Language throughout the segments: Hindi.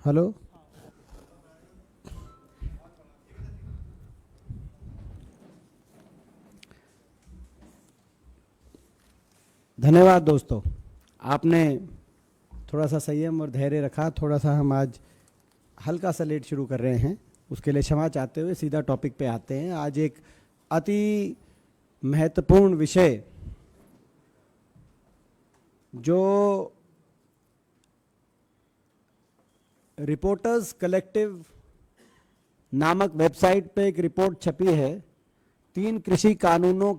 हेलो। धन्यवाद दोस्तों, आपने थोड़ा सा संयम और धैर्य रखा। थोड़ा सा हम आज हल्का सा लेट शुरू कर रहे हैं, उसके लिए क्षमा चाहते हुए सीधा टॉपिक पे आते हैं। आज एक अति महत्वपूर्ण विषय जो रिपोर्टर्स कलेक्टिव नामक वेबसाइट पे एक रिपोर्ट छपी है, 3 कृषि कानूनों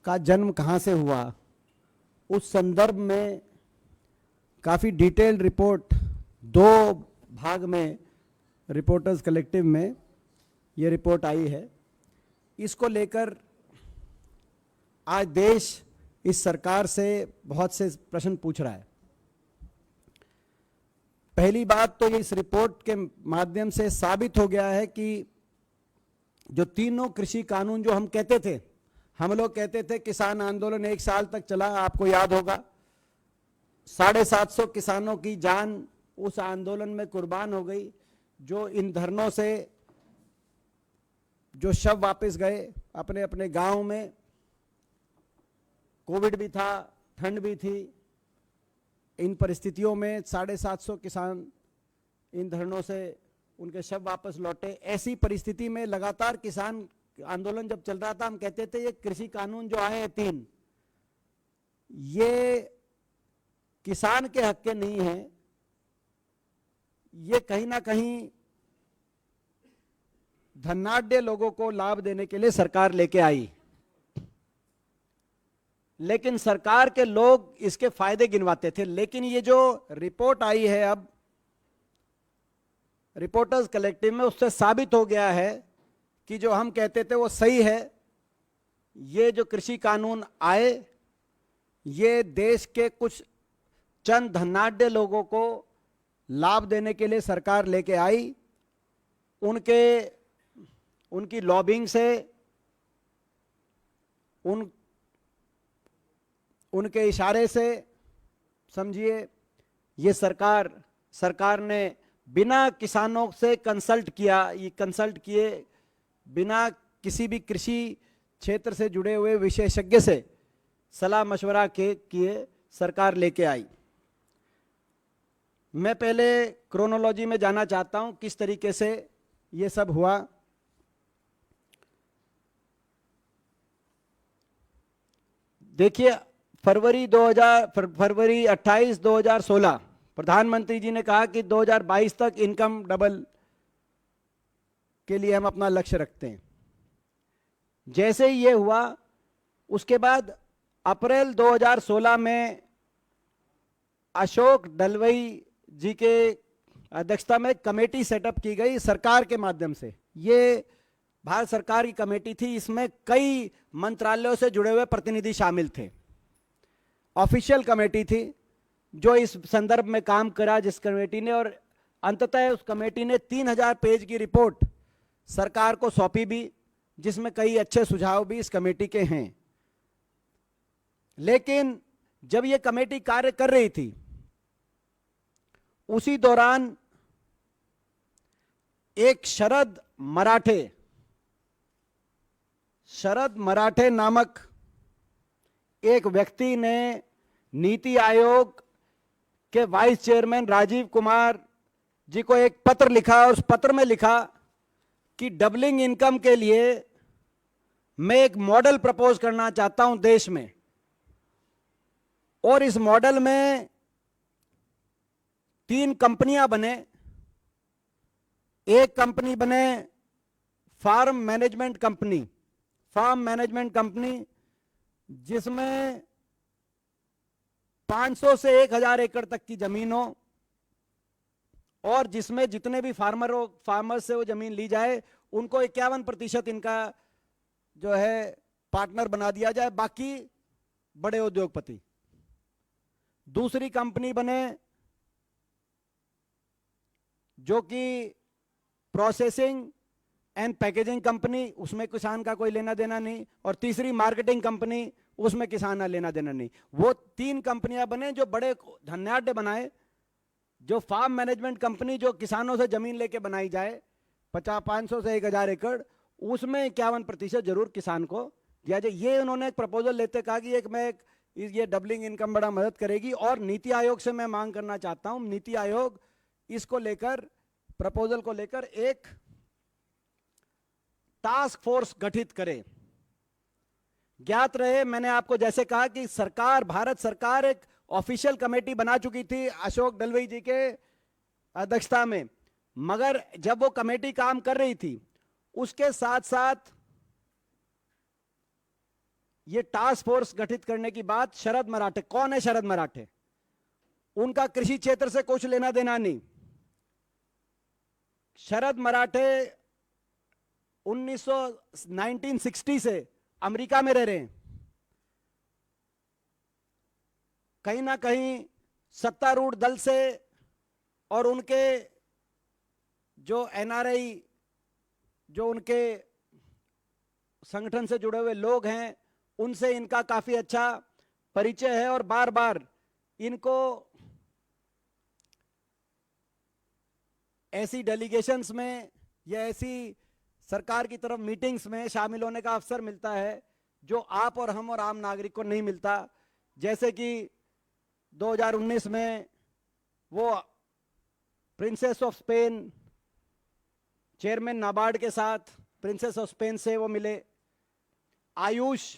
का जन्म कहाँ से हुआ, उस संदर्भ में काफ़ी डिटेल्ड रिपोर्ट 2 भाग में रिपोर्टर्स कलेक्टिव में ये रिपोर्ट आई है। इसको लेकर आज देश इस सरकार से बहुत से प्रश्न पूछ रहा है। पहली बात तो ये इस रिपोर्ट के माध्यम से साबित हो गया है कि जो तीनों कृषि कानून जो हम कहते थे, हम लोग कहते थे किसान आंदोलन 1 साल तक चला, आपको याद होगा 750 किसानों की जान उस आंदोलन में कुर्बान हो गई, जो इन धरनों से जो शव वापस गए अपने अपने गांव में। कोविड भी था, ठंड भी थी, इन परिस्थितियों में 750 किसान इन धरनों से उनके शव वापस लौटे। ऐसी परिस्थिति में लगातार किसान आंदोलन जब चल रहा था, हम कहते थे ये कृषि कानून जो आए हैं 3, ये किसान के हक के नहीं है, ये कहीं ना कहीं धनाढ्य लोगों को लाभ देने के लिए सरकार लेके आई। लेकिन सरकार के लोग इसके फायदे गिनवाते थे। लेकिन ये जो रिपोर्ट आई है अब रिपोर्टर्स कलेक्टिव में, उससे साबित हो गया है कि जो हम कहते थे वो सही है। ये जो कृषि कानून आए, ये देश के कुछ चंद धनाढ्य लोगों को लाभ देने के लिए सरकार लेके आई। उनकी लॉबिंग से, उनके इशारे से समझिए, ये सरकार ने बिना किसानों से कंसल्ट किए, बिना किसी भी कृषि क्षेत्र से जुड़े हुए विशेषज्ञ से सलाह मशवरा किए सरकार लेके आई। मैं पहले क्रोनोलॉजी में जाना चाहता हूं, किस तरीके से ये सब हुआ। देखिए, फरवरी 28, 2016 प्रधानमंत्री जी ने कहा कि 2022 तक इनकम डबल के लिए हम अपना लक्ष्य रखते हैं। जैसे ही ये हुआ, उसके बाद अप्रैल 2016 में अशोक डलवई जी के अध्यक्षता में कमेटी सेटअप की गई सरकार के माध्यम से। ये भारत सरकार की कमेटी थी, इसमें कई मंत्रालयों से जुड़े हुए प्रतिनिधि शामिल थे। ऑफिशियल कमेटी थी जो इस संदर्भ में काम करा, जिस कमेटी ने, और अंततः उस कमेटी ने 3000 पेज की रिपोर्ट सरकार को सौंपी भी, जिसमें कई अच्छे सुझाव भी इस कमेटी के हैं। लेकिन जब यह कमेटी कार्य कर रही थी, उसी दौरान एक शरद मराठे नामक एक व्यक्ति ने नीति आयोग के वाइस चेयरमैन राजीव कुमार जी को एक पत्र लिखा, और उस पत्र में लिखा कि डबलिंग इनकम के लिए मैं एक मॉडल प्रपोज करना चाहता हूं देश में, और इस मॉडल में 3 कंपनियां बने। एक कंपनी बने फार्म मैनेजमेंट कंपनी, जिसमें 500 से 1000 एकड़ तक की जमीन हो, और जिसमें जितने भी फार्मर से वो जमीन ली जाए उनको 51% इनका जो है पार्टनर बना दिया जाए, बाकी बड़े उद्योगपति। दूसरी कंपनी बने जो कि प्रोसेसिंग एंड पैकेजिंग कंपनी, उसमें किसान का कोई लेना देना नहीं, और तीसरी मार्केटिंग कंपनी, उसमें किसान का लेना देना नहीं। वो 3 कंपनियां बने जो बड़े धनाढ्य बनाए, जो फार्म मैनेजमेंट कंपनी जो किसानों से जमीन लेके बनाई जाए 500 से 1000 एकड़, उसमें 51% जरूर किसान को दिया जाए। ये उन्होंने एक प्रपोजल लेते कहा कि ये डबलिंग इनकम बड़ा मदद करेगी। और नीति आयोग से मैं मांग करना चाहता हूं, नीति आयोग इसको लेकर, प्रपोजल को लेकर एक टास्क फोर्स गठित करे। ज्ञात रहे, मैंने आपको जैसे कहा कि सरकार, भारत सरकार एक ऑफिशियल कमेटी बना चुकी थी अशोक दलवई जी के अध्यक्षता में, मगर जब वो कमेटी काम कर रही थी उसके साथ साथ ये टास्क फोर्स गठित करने की बात शरद मराठे, कौन है शरद मराठे? उनका कृषि क्षेत्र से कुछ लेना देना नहीं। शरद मराठे 1960 से अमेरिका में रह रहे हैं। कहीं ना कहीं सत्तारूढ़ दल से और उनके जो एनआरआई, जो उनके संगठन से जुड़े हुए लोग हैं, उनसे इनका काफी अच्छा परिचय है और बार बार इनको ऐसी डेलीगेशंस में या ऐसी सरकार की तरफ मीटिंग्स में शामिल होने का अवसर मिलता है जो आप और हम और आम नागरिक को नहीं मिलता। जैसे कि 2019 में वो princess of Spain, chairman NABARD के साथ प्रिंसेस ऑफ स्पेन से वो मिले। आयुष,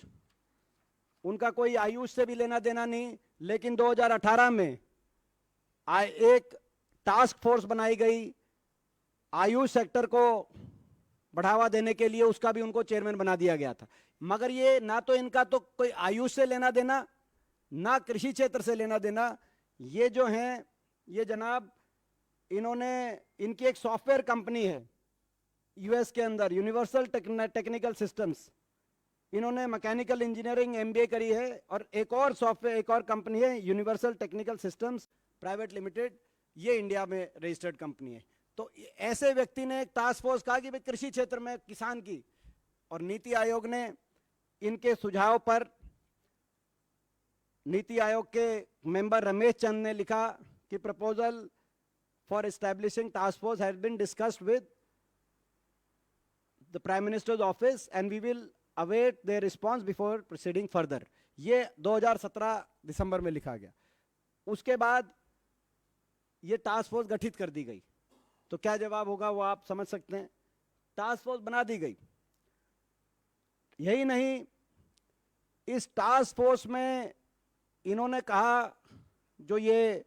उनका कोई आयुष से भी लेना देना नहीं, लेकिन 2018 में एक टास्क फोर्स बनाई गई आयुष सेक्टर को बढ़ावा देने के लिए, उसका भी उनको चेयरमैन बना दिया गया था। मगर ये ना तो इनका तो कोई आयुष से लेना देना, ना कृषि क्षेत्र से लेना देना। ये जो हैं, ये जनाब, इन्होंने, इनकी एक सॉफ्टवेयर कंपनी है यूएस के अंदर, यूनिवर्सल टेक्निकल सिस्टम्स, इन्होंने मैकेनिकल इंजीनियरिंग एमबीए करी है। और एक और सॉफ्टवेयर, एक और कंपनी है universal technical systems private limited, ये इंडिया में रजिस्टर्ड कंपनी है। तो ऐसे व्यक्ति ने एक टास्क फोर्स कहा कि भाई कृषि क्षेत्र में किसान की, और नीति आयोग ने इनके सुझाव पर, नीति आयोग के मेंबर रमेश चंद ने लिखा कि proposal for establishing task force has been discussed with the prime minister's office and we will await their response before proceeding further. ये 2017 दिसंबर में लिखा गया। उसके बाद ये टास्क फोर्स गठित कर दी गई। तो क्या जवाब होगा वो आप समझ सकते हैं। टास्क फोर्स बना दी गई। यही नहीं, इस टास्क फोर्स में इन्होंने कहा, जो ये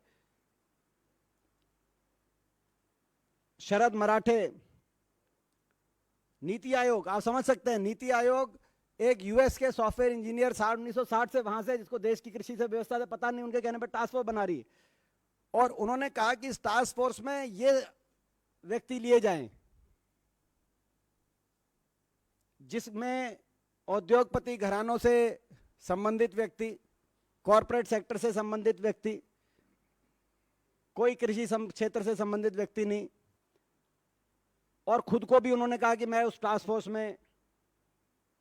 शरद मराठे, नीति आयोग, आप समझ सकते हैं, नीति आयोग एक यूएस के सॉफ्टवेयर इंजीनियर 1960 से वहां से, जिसको देश की कृषि से व्यवस्था से पता नहीं, उनके कहने पर टास्क फोर्स बना रही है। और उन्होंने कहा कि इस टास्क फोर्स में ये व्यक्ति लिए जाएं जिसमें औद्योगपति घरानों से संबंधित व्यक्ति, कॉरपोरेट सेक्टर से संबंधित व्यक्ति, कोई कृषि क्षेत्र से संबंधित व्यक्ति नहीं। और खुद को भी उन्होंने कहा कि मैं उस टास्क फोर्स में,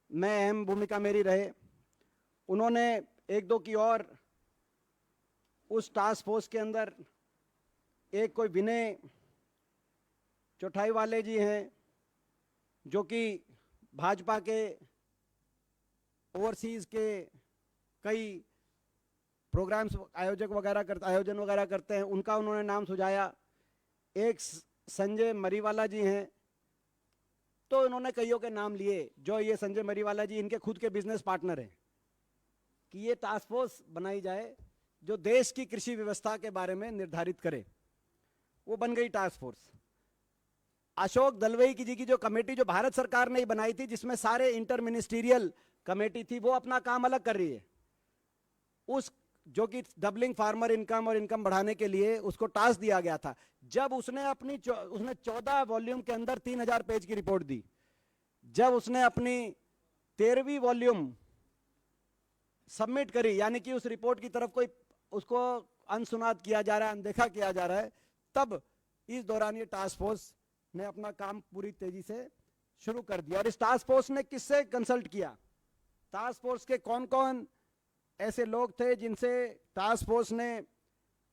मैं अहम भूमिका मेरी रहे। उन्होंने एक दो की और उस टास्क फोर्स के अंदर एक कोई विनय चौटाई वाले जी हैं, जो कि भाजपा के ओवरसीज के कई प्रोग्राम्स आयोजन वगैरह करते हैं, उनका उन्होंने नाम सुझाया। एक संजय मरीवाला जी हैं, तो इन्होंने कईयों के नाम लिए। जो ये संजय मरीवाला जी, इनके खुद के बिजनेस पार्टनर हैं, कि ये टास्क फोर्स बनाई जाए जो देश की कृषि व्यवस्था के बारे में निर्धारित करे। वो बन गई टास्क फोर्स। अशोक दलवई जी की जो कमेटी, जो भारत सरकार ने ही बनाई थी, जिसमें सारे इंटर मिनिस्टीरियल कमेटी थी, वो अपना काम अलग कर रही है। उस जो कि डबलिंग फार्मर इनकम और इनकम बढ़ाने के लिए उसको टास्क दिया गया था। जब उसने 14 वॉल्यूम के अंदर 3000 पेज की रिपोर्ट दी, जब उसने अपनी 13वीं वॉल्यूम सबमिट करी, यानी कि उस रिपोर्ट की तरफ कोई उसको अनसुनाद किया जा रहा है, अनदेखा किया जा रहा है, तब इस दौरान ये टास्क फोर्स ने अपना काम पूरी तेजी से शुरू कर दिया। और इस टास्क फोर्स ने किससे कंसल्ट किया? टास्क फोर्स के कौन कौन ऐसे लोग थे जिनसे टास्क फोर्स ने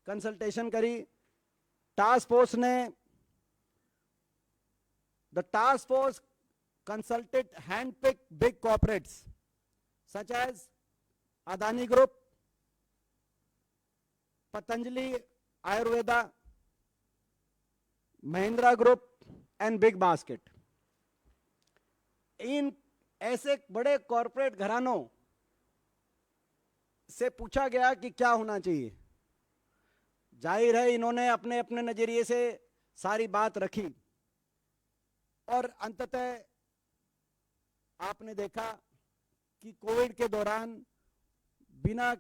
कंसल्टेशन करी? टास्क फोर्स ने the task force consulted hand-picked big corporates such as Adani Group, Patanjali Ayurveda, Mahindra Group and Big Basket. इन ऐसे बड़े कॉरपोरेट घरानों से पूछा गया कि क्या होना चाहिए। जाहिर है इन्होंने अपने अपने नजरिए से सारी बात रखी और अंततः आपने देखा कि कोविड के दौरान बिना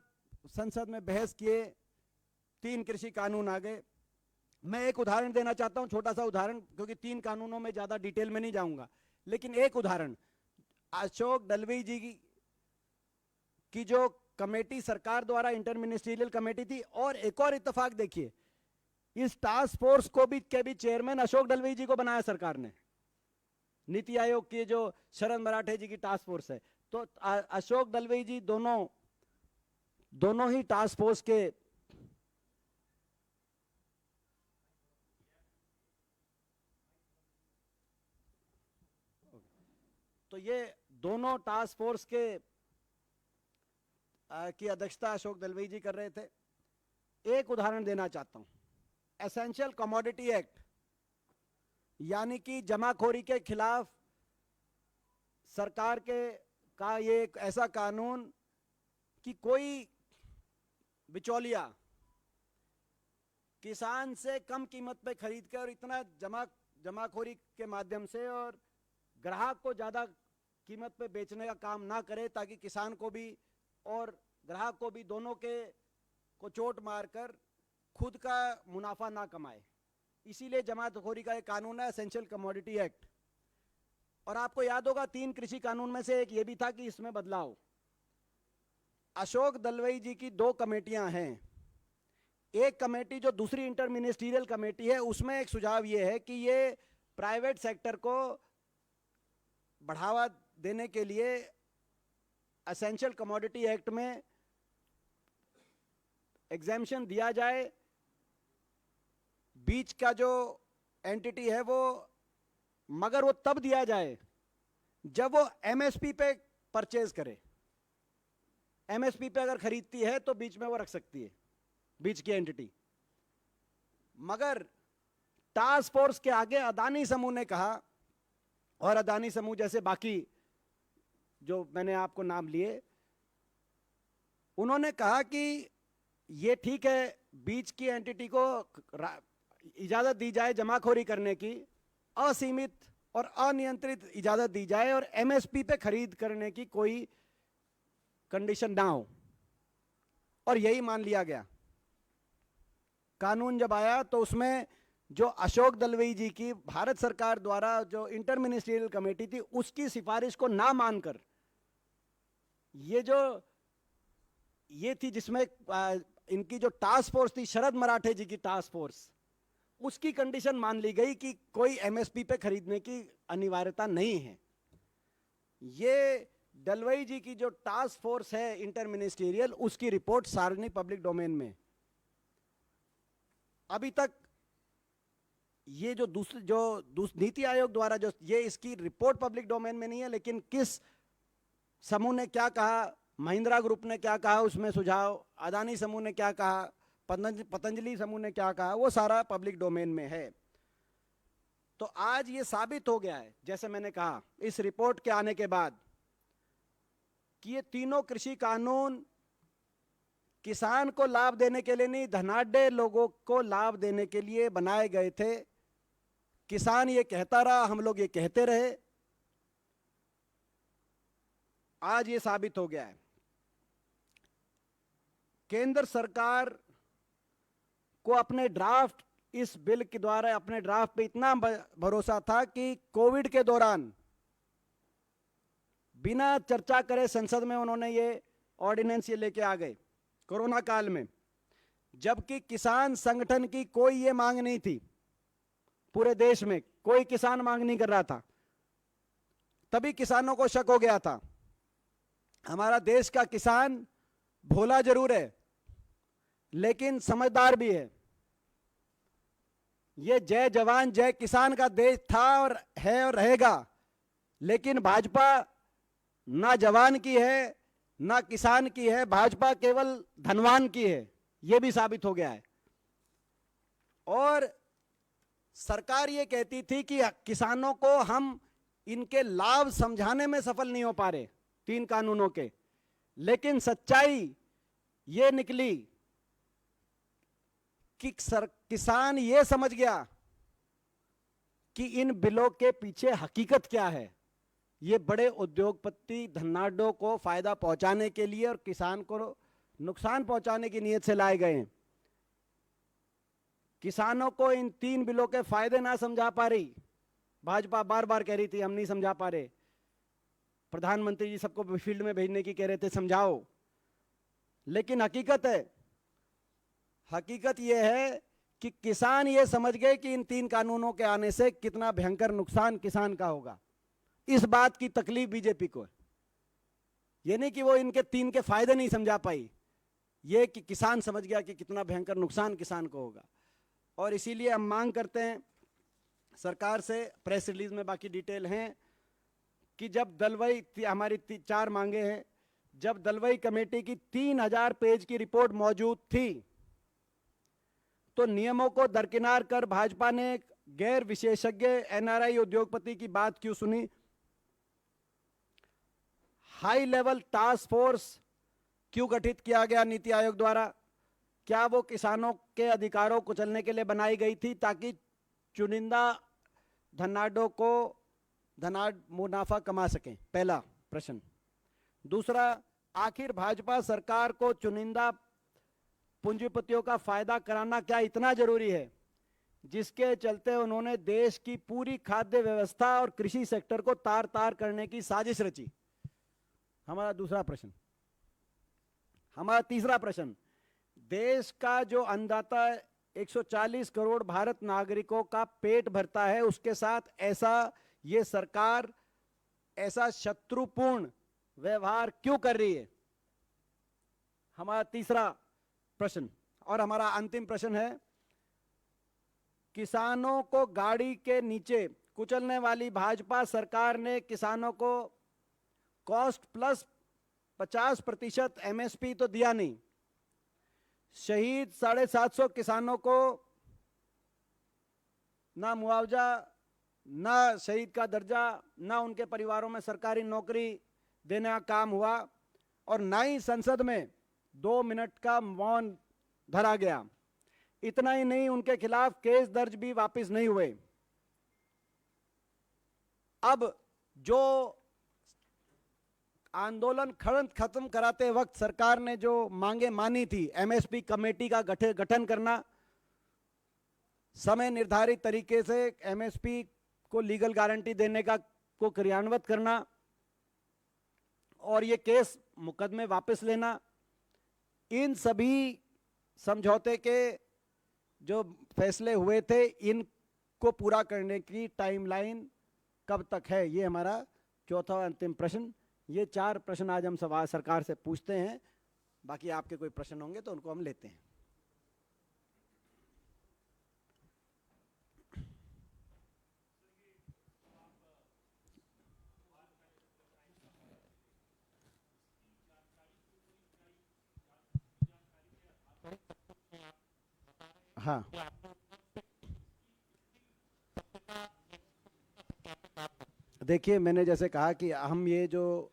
संसद में बहस किए 3 कृषि कानून आ गए। मैं एक उदाहरण देना चाहता हूं, छोटा सा उदाहरण, क्योंकि 3 कानूनों में ज्यादा डिटेल में नहीं जाऊंगा, लेकिन एक उदाहरण, अशोक डलवी जी की जो कमेटी सरकार द्वारा इंटर मिनिस्ट्रियल कमेटी थी, और एक और इत्तेफाक देखिए, इस टास्क फोर्स को भी के भी चेयरमैन अशोक डलवी जी को बनाया सरकार ने। नीति आयोग की जो शरद मराठे जी की टास्क फोर्स है, तो अशोक डलवी जी दोनों ही टास्क फोर्स के तो ये दोनों टास्क फोर्स के की अध्यक्षता अशोक डलवी जी कर रहे थे। एक उदाहरण देना चाहता हूं, एसेंशियल कमोडिटी एक्ट, यानी कि जमाखोरी के खिलाफ सरकार का ये एक ऐसा कानून कि कोई बिचौलिया किसान से कम कीमत पे खरीद कर और इतना जमाखोरी के माध्यम से और ग्राहक को ज्यादा कीमत पे बेचने का काम ना करे, ताकि किसान को भी और ग्राहक को भी दोनों को चोट मारकर खुद का मुनाफा ना कमाए। इसीलिए जमाखोरी का एक कानून है एसेंशियल कमोडिटी एक्ट। और आपको याद होगा 3 कृषि कानून में से एक ये भी था कि इसमें बदलाव। अशोक डलवी जी की 2 कमेटियां हैं। एक कमेटी जो दूसरी इंटर मिनिस्ट्रियल कमेटी है, उसमें एक सुझाव ये है कि ये प्राइवेट सेक्टर को बढ़ावा देने के लिए एसेंशियल कमोडिटी एक्ट में एग्जेम्पशन दिया जाए। बीच का जो एंटिटी है वो, मगर वो तब दिया जाए जब वो एमएसपी पे परचेज करे। एमएसपी पे अगर खरीदती है तो बीच में वो रख सकती है, बीच की एंटिटी। मगर टास्क फोर्स के आगे अदानी समूह ने कहा, और अदानी समूह जैसे बाकी जो मैंने आपको नाम लिए, उन्होंने कहा कि ये ठीक है, बीच की एंटिटी को इजाजत दी जाए जमाखोरी करने की, असीमित और अनियंत्रित इजाजत दी जाए, और एमएसपी पे खरीद करने की कोई कंडीशन ना हो। और यही मान लिया गया। कानून जब आया तो उसमें जो अशोक डलवी जी की भारत सरकार द्वारा जो इंटर मिनिस्ट्रियल कमेटी थी, उसकी सिफारिश को ना मानकर ये थी जिसमें इनकी जो टास्क फोर्स थी, शरद मराठे जी की टास्क फोर्स, उसकी कंडीशन मान ली गई कि कोई एमएसपी पे खरीदने की अनिवार्यता नहीं है। ये डलवी जी की जो टास्क फोर्स है इंटर मिनिस्ट्रियल, उसकी रिपोर्ट सार्वजनिक पब्लिक डोमेन में। अभी तक ये जो नीति आयोग द्वारा जो ये इसकी रिपोर्ट पब्लिक डोमेन में नहीं है, लेकिन किस समूह ने क्या कहा, महिंद्रा ग्रुप ने क्या कहा उसमें सुझाव, अदानी समूह ने क्या कहा, पतंजलि समूह ने क्या कहा, वो सारा पब्लिक डोमेन में है। तो आज ये साबित हो गया है, जैसे मैंने कहा, इस रिपोर्ट के आने के बाद, कि ये तीनों कृषि कानून किसान को लाभ देने के लिए नहीं, धनाढ्य लोगों को लाभ देने के लिए बनाए गए थे। किसान ये कहता रहा, हम लोग ये कहते रहे, आज ये साबित हो गया है। केंद्र सरकार को अपने ड्राफ्ट, इस बिल के द्वारा अपने ड्राफ्ट पे इतना भरोसा था कि कोविड के दौरान बिना चर्चा करे संसद में उन्होंने ये ऑर्डिनेंस ये लेके आ गए कोरोना काल में, जबकि किसान संगठन की कोई ये मांग नहीं थी। पूरे देश में कोई किसान मांग नहीं कर रहा था। तभी किसानों को शक हो गया था, हमारा देश का किसान भोला जरूर है लेकिन समझदार भी है। ये जय जवान जय किसान का देश था और है और रहेगा, लेकिन भाजपा ना जवान की है ना किसान की है, भाजपा केवल धनवान की है, यह भी साबित हो गया है। और सरकार ये कहती थी कि किसानों को हम इनके लाभ समझाने में सफल नहीं हो पा रहे 3 कानूनों के, लेकिन सच्चाई ये निकली कि किसान ये समझ गया कि इन बिलों के पीछे हकीकत क्या है। ये बड़े उद्योगपति धनाढ्यों को फायदा पहुंचाने के लिए और किसान को नुकसान पहुंचाने की नीयत से लाए गए हैं। किसानों को इन 3 बिलों के फायदे ना समझा पा रही भाजपा, बार बार कह रही थी हम नहीं समझा पा रहे, प्रधानमंत्री जी सबको फील्ड में भेजने की कह रहे थे समझाओ, लेकिन हकीकत यह है कि किसान ये समझ गए कि इन 3 कानूनों के आने से कितना भयंकर नुकसान किसान का होगा। इस बात की तकलीफ बीजेपी को है, ये नहीं कि वो इनके 3 के फायदे नहीं समझा पाई, ये कि किसान समझ गया कि कितना भयंकर नुकसान किसान को होगा। और इसीलिए हम मांग करते हैं सरकार से, प्रेस रिलीज में बाकी डिटेल हैं, कि जब दलवई, हमारी 4 मांगे हैं, जब दलवई कमेटी की 3000 पेज की रिपोर्ट मौजूद थी तो नियमों को दरकिनार कर भाजपा ने गैर विशेषज्ञ एनआरआई उद्योगपति की बात क्यों सुनी? हाई लेवल टास्क फोर्स क्यों गठित किया गया नीति आयोग द्वारा? क्या वो किसानों के अधिकारों को कुचलने के लिए बनाई गई थी ताकि चुनिंदा धनाढ्यों को मुनाफा कमा सकें? पहला प्रश्न। दूसरा, आखिर भाजपा सरकार को चुनिंदा पूंजीपतियों का फायदा कराना क्या इतना जरूरी है जिसके चलते उन्होंने देश की पूरी खाद्य व्यवस्था और कृषि सेक्टर को तार तार करने की साजिश रची? हमारा दूसरा प्रश्न। हमारा तीसरा प्रश्न, देश का जो अन्नदाता 140 करोड़ भारत नागरिकों का पेट भरता है, उसके साथ ये सरकार ऐसा शत्रुपूर्ण व्यवहार क्यों कर रही है? हमारा तीसरा प्रश्न। और हमारा अंतिम प्रश्न है, किसानों को गाड़ी के नीचे कुचलने वाली भाजपा सरकार ने किसानों को कॉस्ट प्लस 50% एमएसपी तो दिया नहीं, शहीद 750 किसानों को ना मुआवजा, ना शहीद का दर्जा, ना उनके परिवारों में सरकारी नौकरी देने का काम हुआ, और ना ही संसद में 2 मिनट का मौन धरा गया। इतना ही नहीं, उनके खिलाफ केस दर्ज भी वापस नहीं हुए। अब जो आंदोलन खत्म कराते वक्त सरकार ने जो मांगे मानी थी, एमएसपी कमेटी का गठन करना, समय निर्धारित तरीके से एमएसपी को लीगल गारंटी देने का को क्रियान्वित करना, और ये केस मुकदमे वापस लेना, इन सभी समझौते के जो फैसले हुए थे, इनको पूरा करने की टाइमलाइन कब तक है? ये हमारा चौथा और अंतिम प्रश्न। ये 4 प्रश्न आज हम सरकार से पूछते हैं। बाकी आपके कोई प्रश्न होंगे तो उनको हम लेते हैं। हाँ, देखिए, मैंने जैसे कहा कि हम ये जो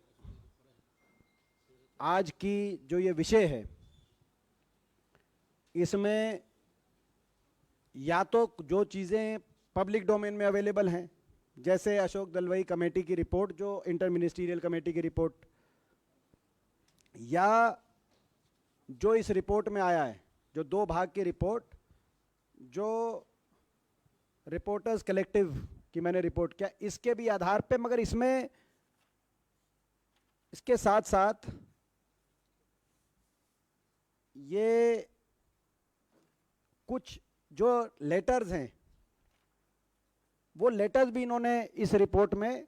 आज की जो ये विषय है, इसमें या तो जो चीज़ें पब्लिक डोमेन में अवेलेबल हैं, जैसे अशोक दलवई कमेटी की रिपोर्ट, जो इंटर मिनिस्टीरियल कमेटी की रिपोर्ट, या जो इस रिपोर्ट में आया है, जो 2 भाग की रिपोर्ट, जो रिपोर्टर्स कलेक्टिव की मैंने रिपोर्ट किया, इसके भी आधार पे, मगर इसमें इसके साथ साथ ये कुछ जो लेटर्स हैं, वो लेटर्स भी इन्होंने इस रिपोर्ट में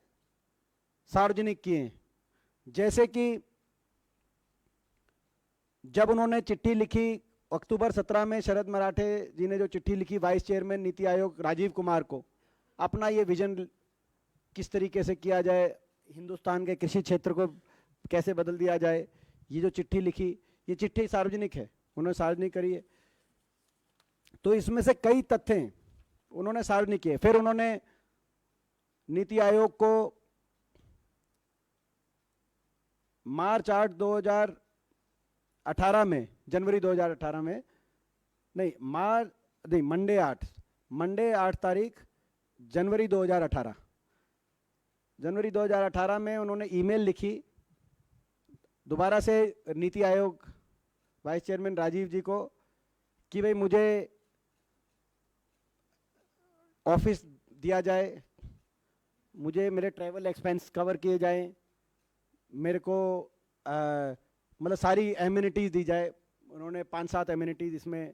सार्वजनिक किए हैं। जैसे कि जब उन्होंने चिट्ठी लिखी अक्टूबर 17 में शरद मराठे जी ने जो चिट्ठी लिखी वाइस चेयरमैन नीति आयोग राजीव कुमार को, अपना ये विजन किस तरीके से किया जाए, हिंदुस्तान के कृषि क्षेत्र को कैसे बदल दिया जाए, ये जो चिट्ठी लिखी, ये चिट्ठी सार्वजनिक है, उन्होंने सार्वजनिक करी है। तो इसमें से कई तथ्य उन्होंने सार्वजनिक किए। फिर उन्होंने नीति आयोग को मार्च 8 2018 में, जनवरी 2018 में, नहीं मंडे 8 तारीख जनवरी 2018 में उन्होंने ईमेल लिखी दोबारा से नीति आयोग वाइस चेयरमैन राजीव जी को कि भाई मुझे ऑफिस दिया जाए, मुझे मेरे ट्रैवल एक्सपेंस कवर किए जाएं, मेरे को मतलब सारी एम्यूनिटीज़ दी जाए। उन्होंने 5-7 एम्यूनिटीज़ इसमें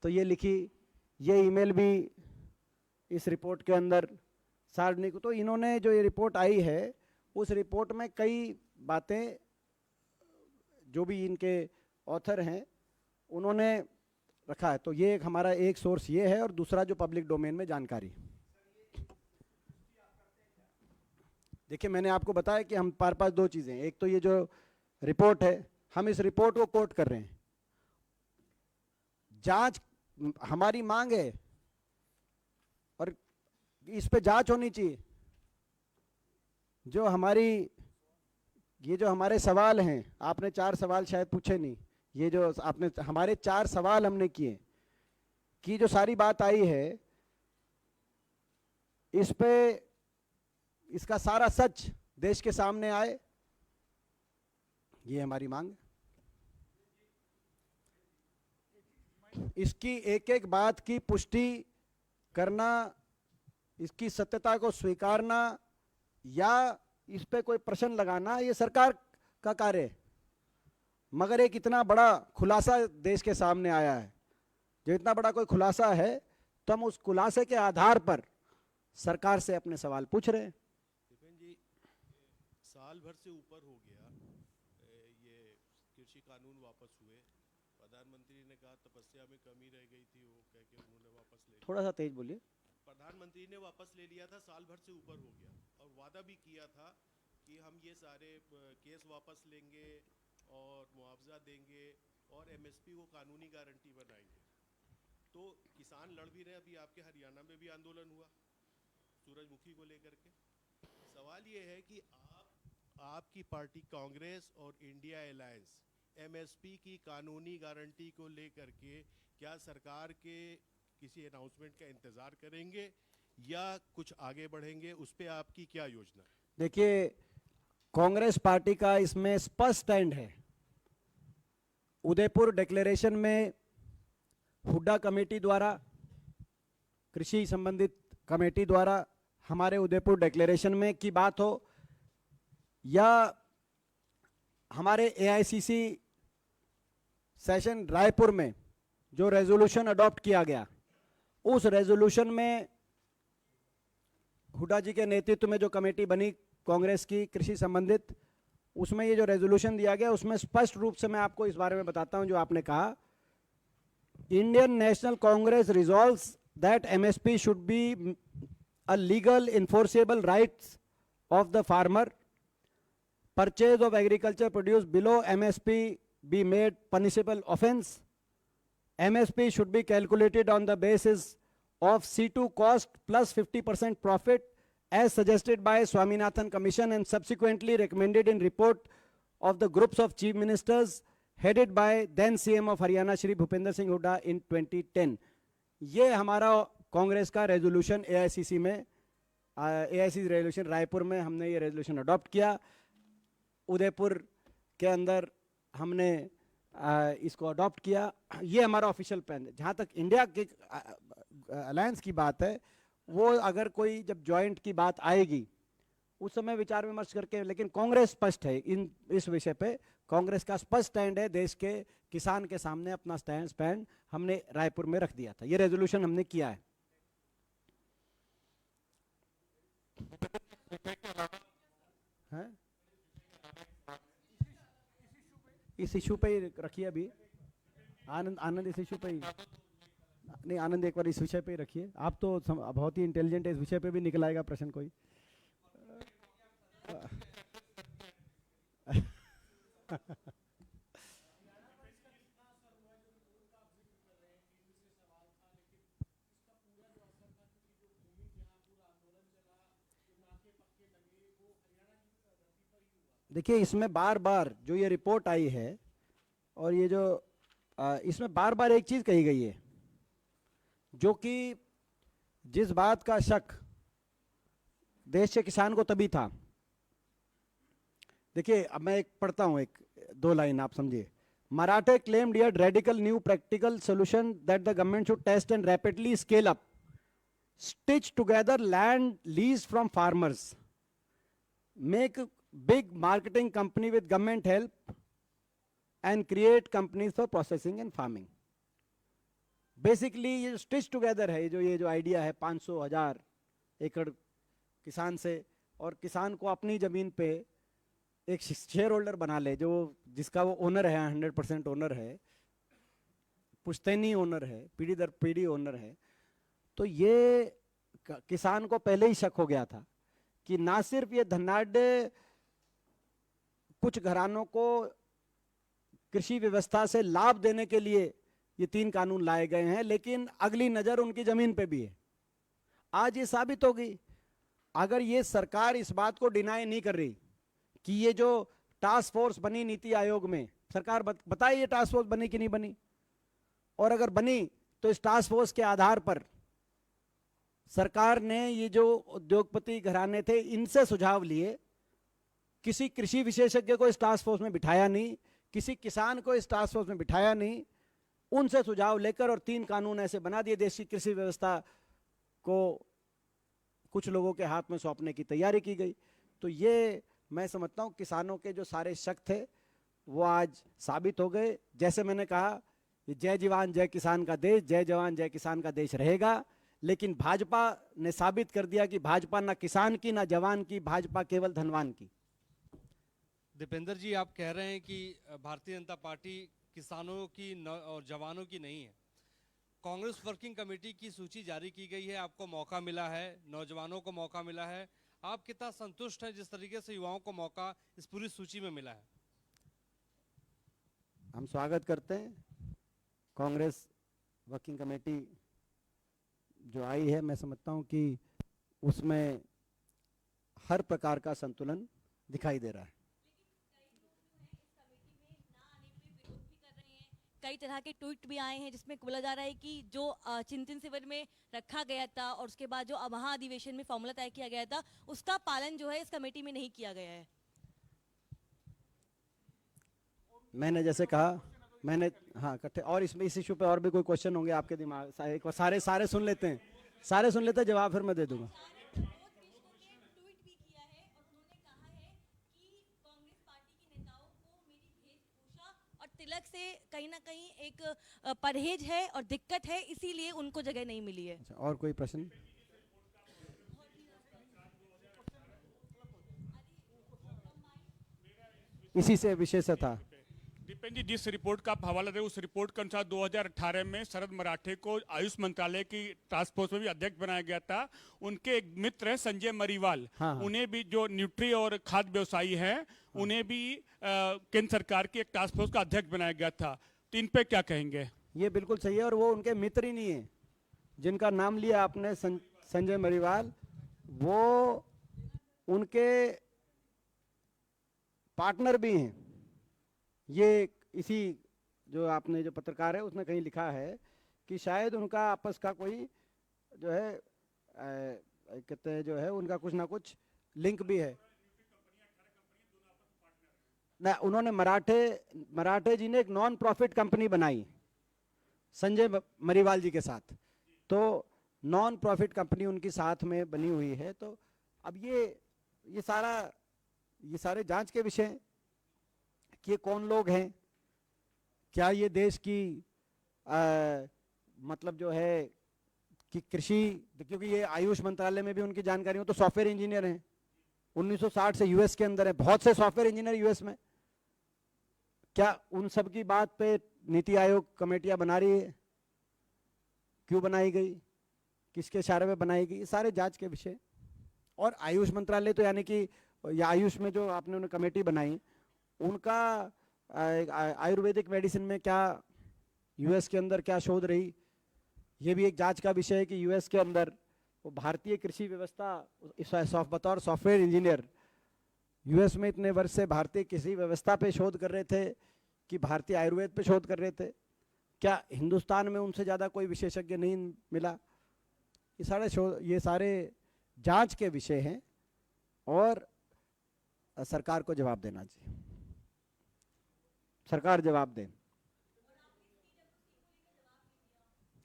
तो ये लिखी, ये ईमेल भी इस रिपोर्ट के अंदर सार्वजनिक। तो इन्होंने जो ये रिपोर्ट आई है उस रिपोर्ट में कई बातें जो भी इनके ऑथर हैं उन्होंने रखा है। तो ये एक हमारा एक सोर्स ये है, और दूसरा जो पब्लिक डोमेन में जानकारी। देखिए मैंने आपको बताया कि हम पास दो चीज़ें, एक तो ये जो रिपोर्ट है, हम इस रिपोर्ट को कोट कर रहे हैं, जांच हमारी मांग है और इस पे जांच होनी चाहिए। जो हमारे सवाल हैं, आपने 4 सवाल शायद पूछे नहीं, ये जो आपने हमारे 4 सवाल हमने किए कि जो सारी बात आई है इस पे इसका सारा सच देश के सामने आए, ये हमारी मांग है। इसकी एक एक बात की पुष्टि करना, इसकी सत्यता को स्वीकारना या इस पे कोई प्रश्न लगाना ये सरकार का कार्य है। मगर एक इतना बड़ा खुलासा देश के सामने आया है, जो इतना बड़ा कोई खुलासा है, तो हम उस खुलासे के आधार पर सरकार से अपने सवाल पूछ रहे हैं। जी, साल भर से ऊपर हो गया ये कृषि कानून वापस हुए, प्रधानमंत्री ने कहा तपस्या में कमी रह गई थी, वो कह के उन्होंने वापस ले लिया। थोड़ा सा तेज बोलिए। प्रधानमंत्री ने वापस ले लिया था, साल भर से ऊपर हो गया, और वादा भी किया था कि हम ये सारे केस वापस लेंगे और मुआवजा देंगे और एमएसपी को कानूनी गारंटी बनाएंगे। तो किसान लड़ भी रहे, अभी आपके हरियाणा में भी आंदोलन हुआ सूरजमुखी को लेकर के। सवाल ये है कि आपकी पार्टी कांग्रेस और इंडिया अलायंस एमएसपी की कानूनी गारंटी को लेकर के क्या सरकार के किसी अनाउंसमेंट का इंतजार करेंगे या कुछ आगे बढ़ेंगे, उस पे आपकी क्या योजना है? देखिए कांग्रेस पार्टी का इसमें स्पष्ट स्टैंड है। उदयपुर डिक्लेरेशन में हुड्डा कमेटी द्वारा, कृषि संबंधित कमेटी द्वारा हमारे उदयपुर डिक्लेरेशन में की बात हो, या हमारे एआईसीसी सेशन रायपुर में जो रेजोल्यूशन अडॉप्ट किया गया, उस रेजोल्यूशन में हुड्डा जी के नेतृत्व में जो कमेटी बनी कांग्रेस की कृषि संबंधित, उसमें ये जो रेजोल्यूशन दिया गया उसमें स्पष्ट रूप से मैं आपको इस बारे में बताता हूं जो आपने कहा। Indian national Congress resolves that MSP should be a legal enforceable rights of the farmer, purchase of agriculture produce below MSP be made punishable offense, MSP should be calculated on the basis of C2 cost plus 50% profit as suggested by Swaminathan Commission and subsequently recommended in report of the groups of chief ministers headed by then CM of Haryana Shri Bhupender Singh Hooda in 2010। ये हमारा कांग्रेस का रेजोल्यूशन एआईसीसी में, एआईसीसी रेजोल्यूशन रायपुर में हमने ये रेजोल्यूशन अडॉप्ट किया। उदयपुर के अंदर हमने इसको अडॉप्ट किया। ये हमारा ऑफिशियल प्लान है। जहाँ तक इंडिया के अलायंस की बात है, वो अगर कोई जब जॉइंट की बात आएगी उस समय विचार विमर्श करके, लेकिन कांग्रेस स्पष्ट है इस विषय पे। कांग्रेस का स्पष्ट स्टैंड है, देश के किसान के सामने अपना स्टैंड हमने रायपुर में रख दिया था। ये रेजोल्यूशन हमने किया है। इस इशू पे रखिए अभी। आनंद आनंद इस इशू पे ही, नहीं आनंद एक बार इस विषय पे ही रखिए। आप तो बहुत ही इंटेलिजेंट है, इस विषय पे भी निकल आएगा प्रश्न कोई। देखिए इसमें बार बार जो ये रिपोर्ट आई है और ये जो इसमें बार बार एक चीज कही गई है, जो कि जिस बात का शक देश के किसान को तभी था। देखिए अब मैं एक पढ़ता हूं, एक दो लाइन आप समझिए। मराठे claimed yet radical new practical solution that the government should test and rapidly scale up, stitch together land leased from farmers, make big marketing company with government help and create companies for processing and farming। Basically ये स्टिच टुगेदर है, ये जो आइडिया है 500,000 एकड़ किसान से, और किसान को अपनी जमीन पे एक शेयर होल्डर बना ले, जो जिसका वो ओनर है, 100% ओनर है, पुश्तैनी ओनर है, पीढ़ी दर पीढ़ी ओनर है। तो ये किसान को पहले ही शक हो गया था कि ना सिर्फ ये धनाढ्य कुछ घरानों को कृषि व्यवस्था से लाभ देने के लिए ये 3 कानून लाए गए हैं, लेकिन अगली नजर उनकी जमीन पे भी है। आज ये साबित होगी, अगर ये सरकार इस बात को डिनाई नहीं कर रही कि ये जो टास्क फोर्स बनी नीति आयोग में, सरकार बताए ये टास्क फोर्स बनी कि नहीं बनी, और अगर बनी तो इस टास्क फोर्स के आधार पर सरकार ने ये जो उद्योगपति घराने थे इनसे सुझाव लिए, किसी कृषि विशेषज्ञ को इस टास्क फोर्स में बिठाया नहीं, किसी किसान को इस टास्क फोर्स में बिठाया नहीं, उनसे सुझाव लेकर और 3 कानून ऐसे बना दिए, देश की कृषि व्यवस्था को कुछ लोगों के हाथ में सौंपने की तैयारी की गई। तो ये मैं समझता हूं किसानों के जो सारे शक थे वो आज साबित हो गए। जैसे मैंने कहा, ये जय जवान जय किसान का देश, जय जवान जय किसान का देश रहेगा, लेकिन भाजपा ने साबित कर दिया कि भाजपा ना किसान की ना जवान की, भाजपा केवल धनवान की। दीपेंद्र जी, आप कह रहे हैं कि भारतीय जनता पार्टी किसानों की और जवानों की नहीं है। कांग्रेस वर्किंग कमेटी की सूची जारी की गई है, आपको मौका मिला है, नौजवानों को मौका मिला है, आप कितना संतुष्ट हैं जिस तरीके से युवाओं को मौका इस पूरी सूची में मिला है? हम स्वागत करते हैं कांग्रेस वर्किंग कमेटी जो आई है। मैं समझता हूं कि उसमें हर प्रकार का संतुलन दिखाई दे रहा है। कई तरह के ट्वीट भी आए हैं जिसमें बोला जा रहा है कि जो चिंतन शिविर में रखा गया था और उसके बाद जो महाअधिवेशन में फॉर्मूला तय किया गया था, उसका पालन जो है इस कमेटी में नहीं किया गया है। मैंने जैसे कहा, मैंने हाँ इकट्ठे, और इसमें इस इशू पे और भी कोई क्वेश्चन होंगे आपके दिमाग, एक बार सारे सुन लेते हैं, सारे सुन लेते हैं, जवाब फिर मैं दे दूंगा। तिलक से कहीं ना कहीं एक परहेज है और दिक्कत है, इसीलिए उनको जगह नहीं मिली है। अच्छा, और कोई प्रश्न? इसी से विषय से था। दीपेंद्र जी, जिस रिपोर्ट का आप हवाला दे, उस रिपोर्ट के अनुसार 2018 में शरद मराठे को आयुष मंत्रालय की टास्क फोर्स में भी अध्यक्ष बनाया गया था। उनके एक मित्र हैं संजय मरीवाल, हाँ, हाँ। उन्हें भी, जो न्यूट्री और खाद्य व्यवसायी हैं, उन्हें भी केंद्र सरकार की एक टास्क फोर्स का अध्यक्ष बनाया गया था। तो इन पे क्या कहेंगे? ये बिल्कुल सही है, और वो उनके मित्र ही नहीं है जिनका नाम लिया आपने, संजय मरीवाल, वो उनके पार्टनर भी हैं। ये इसी जो आपने जो पत्रकार है उसने कहीं लिखा है कि शायद उनका आपस का कोई जो है कहते हैं जो है उनका कुछ ना कुछ लिंक भी है ना। उन्होंने मराठे जी ने एक नॉन प्रॉफिट कंपनी बनाई संजय मरीवाल जी के साथ, तो नॉन प्रॉफिट कंपनी उनकी साथ में बनी हुई है। तो अब ये सारे जांच के विषय हैं कि ये कौन लोग हैं, क्या ये देश की मतलब जो है कि कृषि, क्योंकि ये आयुष मंत्रालय में भी उनकी जानकारी हो, तो सॉफ्टवेयर इंजीनियर हैं, 1960 से यूएस के अंदर है, बहुत से सॉफ्टवेयर इंजीनियर यूएस में, क्या उन सब की बात पे नीति आयोग कमेटियां बना रही है? क्यों बनाई गई, किसके इशारे में बनाई गई, ये सारे जांच के विषय। और आयुष मंत्रालय तो यानी कि या आयुष में जो आपने उन्हें कमेटी बनाई, उनका आयुर्वेदिक मेडिसिन में क्या यूएस के अंदर क्या शोध रही, ये भी एक जांच का विषय है कि यूएस के अंदर वो भारतीय कृषि व्यवस्था बतौर सॉफ्टवेयर इंजीनियर यूएस में इतने वर्ष से भारतीय कृषि व्यवस्था पे शोध कर रहे थे कि भारतीय आयुर्वेद पे शोध कर रहे थे। क्या हिंदुस्तान में उनसे ज़्यादा कोई विशेषज्ञ नहीं मिला? ये सारे जांच के विषय हैं और सरकार को जवाब देना चाहिए। सरकार जवाब दे।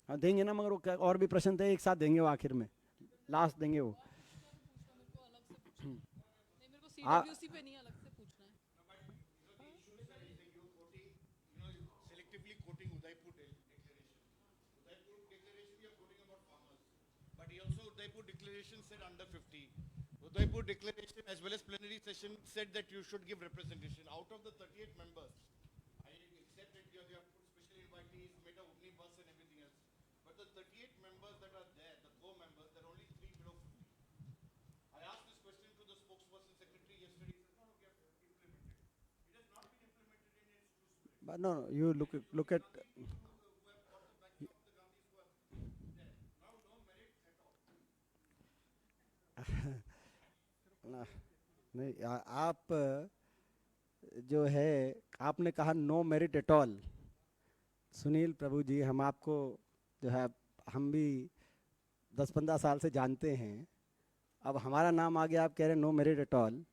हाँ देंगे ना, मगर वो और भी प्रश्न थे, एक साथ देंगे वो, आखिर में लास्ट देंगे वो। सीडब्ल्यूसी पे नहीं, अलग से पूछना है। Selectively quoting Udaipur declaration. Udaipur declaration we are quoting about farmers, but he also Udaipur declaration said under 50. Udaipur declaration as well as plenary session said that you should give representation. Out of the 38 members, I accept that you have put special invitees, made a omnibus and everything else. But the 38 members that are there, the core members, there are only 3 below 50. I asked this question to the spokesperson secretary yesterday. He said, no, we have implemented. It has not been implemented in its true spirit. But no, you look at नहीं आप जो है, आपने कहा no merit at all. Sunil Prabhu ji, हम आपको जो है, हम भी 10-15 साल से जानते हैं, अब हमारा नाम आ गया, आप कह रहे हैं नो मेरिट एट ऑल।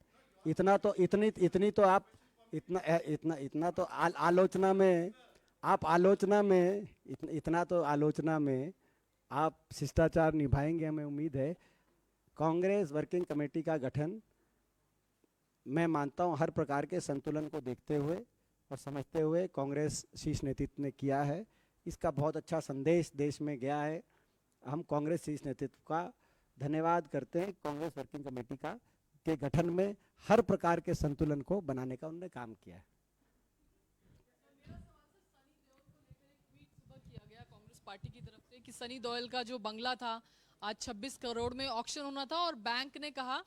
इतना तो इतनी तो आप इतना तो आलोचना में इतना तो आलोचना में आप शिष्टाचार निभाएंगे, हमें उम्मीद है। कांग्रेस वर्किंग कमेटी का गठन मैं मानता हूं हर प्रकार के संतुलन को देखते हुए और समझते हुए कांग्रेस शीर्ष नेतृत्व ने किया है। इसका बहुत अच्छा संदेश देश में गया है। हम कांग्रेस शीर्ष नेतृत्व का धन्यवाद करते हैं। कांग्रेस वर्किंग कमेटी का के गठन में हर प्रकार के संतुलन को बनाने का उन्होंने काम किया है। किया गया कांग्रेस पार्टी की तरफ से कि सनी देओल का जो बंगला था आज 26 करोड़ में ऑक्शन होना था और बैंक ने कहा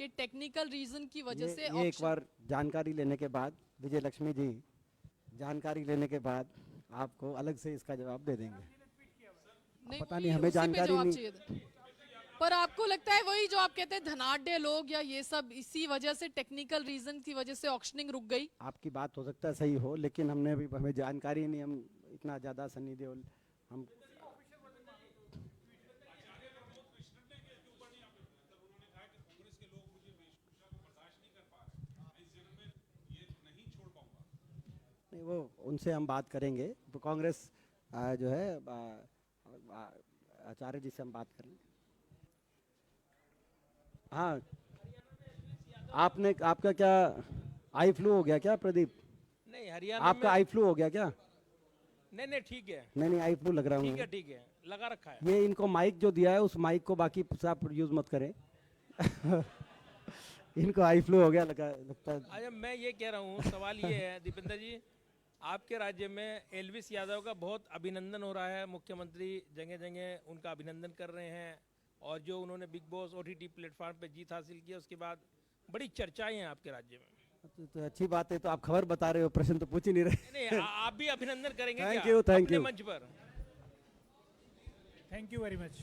कि टेक्निकल रीजन की वजह से ये एक बार जानकारी लेने के बाद, विजय लक्ष्मी जी, जानकारी लेने के बाद आपको अलग से इसका जवाब दे देंगे। पता नहीं, हमें जानकारी नहीं। पर आपको लगता है वही जो आप कहते हैं धनाढ्य लोग या ये सब इसी वजह से, टेक्निकल रीजन की वजह से ऑक्शनिंग रुक गई? आपकी बात हो सकता है सही हो, लेकिन हमें जानकारी नहीं, हम इतना ज्यादा सनी देओल हम नहीं, वो उनसे हम बात करेंगे। तो कांग्रेस जो है आचार्य जी से हम बात करेंगे। हाँ, आपका क्या आई फ्लू हो गया क्या प्रदीप? नहीं, हरियाणा आपका आई फ्लू हो गया क्या? नहीं ठीक है, नहीं आई फ्लू लग रहा हूँ। ठीक है, लगा रखा है। ये इनको माइक जो दिया है, उस माइक को बाकी आप यूज मत करें। इनको आई फ्लू हो गया लगता है। अच्छा, मैं ये कह रहा हूँ, सवाल ये है दीपेंद्र जी, आपके राज्य में एलविस यादव का बहुत अभिनंदन हो रहा है, मुख्यमंत्री जगह जगह उनका अभिनंदन कर रहे हैं, और जो उन्होंने बिग बॉस OTT प्लेटफॉर्म पे जीत हासिल की, उसके बाद बड़ी चर्चाएं हैं आपके राज्य में। तो अच्छी बात है, तो आप खबर बता रहे हो, प्रश्न तो पूछ ही नहीं रहे। नहीं, आप भी अभिनंदन करेंगे थैंक क्या यू अपने मंच पर? Thank you very much.